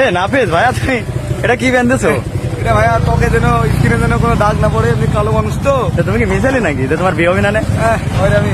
এ নাফিস ভাইয়া, তুমি এটা কি বেঁধেছো? এটা ভাইয়া ত্বকে যেন স্কিনে যেন কোনো দাগ না পড়ে, এমনি কালো মানুষ তো। তুমি কি মিশালি নাকি যে তোমার বিয়ে হবে না? আমি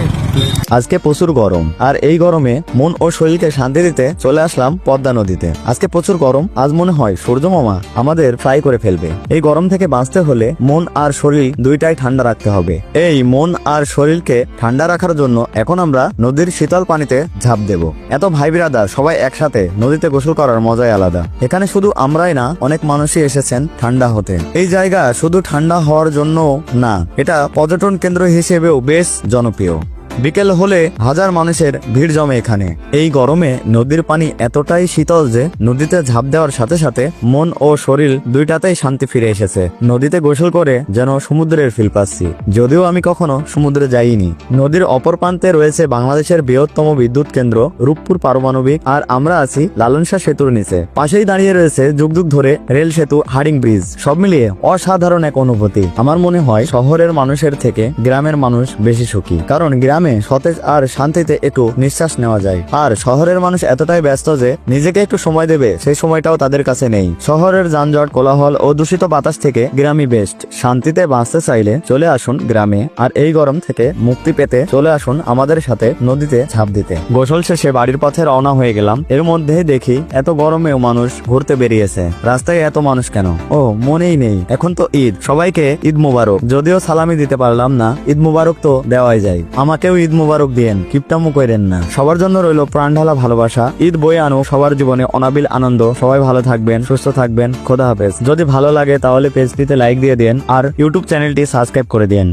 আজকে প্রচুর গরম, আর এই গরমে মন ও শরীরকে শান্তি দিতে চলে আসলাম পদ্মা নদীতে। আজকে প্রচুর গরম, আজ মনে হয় সূর্য মামা আমাদের ফ্রাই করে ফেলবে। এই গরম থেকে বাঁচতে হলে মন আর শরীর দুইটাই ঠান্ডা রাখতে হবে। এই মন আর শরীরকে ঠান্ডা রাখার জন্য এখন আমরা নদীর শীতল পানিতে ঝাঁপ দেব। এত ভাই বিরাদার সবাই একসাথে নদীতে গোসল করার মজাই আলাদা। এখানে শুধু আমরাই না, অনেক মানুষই এসেছেন ঠান্ডা হতে। এই জায়গা শুধু ঠান্ডা হওয়ার জন্য না, এটা পর্যটন কেন্দ্র হিসেবেও বেশ জনপ্রিয়। বিকেল হলে হাজার মানুষের ভিড় জমে এখানে। এই গরমে নদীর পানি এতটাই শীতল যে নদীতে ঝাঁপ দেওয়ার সাথে সাথে মন ও শরীর দুইটাতেই শান্তি ফিরে এসেছে। নদীতে গোসল করে যেন সমুদ্রের ফিল পাচ্ছি, যদিও আমি কখনো সমুদ্রে যাইনি। নদীর অপর প্রান্তে রয়েছে বাংলাদেশের বৃহত্তম বিদ্যুৎ কেন্দ্র রূপপুর পারমাণবিক, আর আমরা আছি লালন শাহ সেতুর নিচে। পাশেই দাঁড়িয়ে রয়েছে যুগ যুগ ধরে রেল সেতু হার্ডিং ব্রিজ। সব মিলিয়ে অসাধারণ এক অনুভূতি। আমার মনে হয় শহরের মানুষের থেকে গ্রামের মানুষ বেশি সুখী, কারণ গ্রামে সতেজ আর শান্তিতে একটু নিঃশ্বাস নেওয়া যায়। আর শহরের মানুষ এতটাই ব্যস্ত যে নিজেকে একটু সময় দেবে সেই সময়টাও তাদের কাছে নেই। শহরের যানজট, কোলাহল ও দূষিত বাতাস থেকে গ্রামই বেস্ট। শান্তিতে বাঁচতে চাইলে চলে আসুন গ্রামে, আর এই গরম থেকে মুক্তি পেতে চলে আসুন আমাদের সাথে নদীতে ঝাঁপ দিতে। গোসল শেষে বাড়ির পথে রওনা হয়ে গেলাম। এর মধ্যেই দেখি এত গরমেও মানুষ ঘুরতে বেরিয়েছে। রাস্তায় এত মানুষ কেন? ও মনেই নেই, এখন তো ঈদ। সবাইকে ঈদ মুবারক। যদিও সালামি দিতে পারলাম না, ঈদ মুবারক তো দেওয়াই যায়। আমাকেও ঈদ মুবারক দিয়েন, কিপটামো করেন না। সবার জন্য রইল প্রাণঢালা ভালোবাসা। ঈদ বয়ে আনো সবার জীবনে অনাবিল আনন্দ। সবাই ভালো থাকবেন, সুস্থ থাকবেন। খোদা হাফেজ। যদি ভালো লাগে তাহলে পেজটিতে লাইক দিয়ে দেন আর ইউটিউব চ্যানেলটি সাবস্ক্রাইব করে দেন।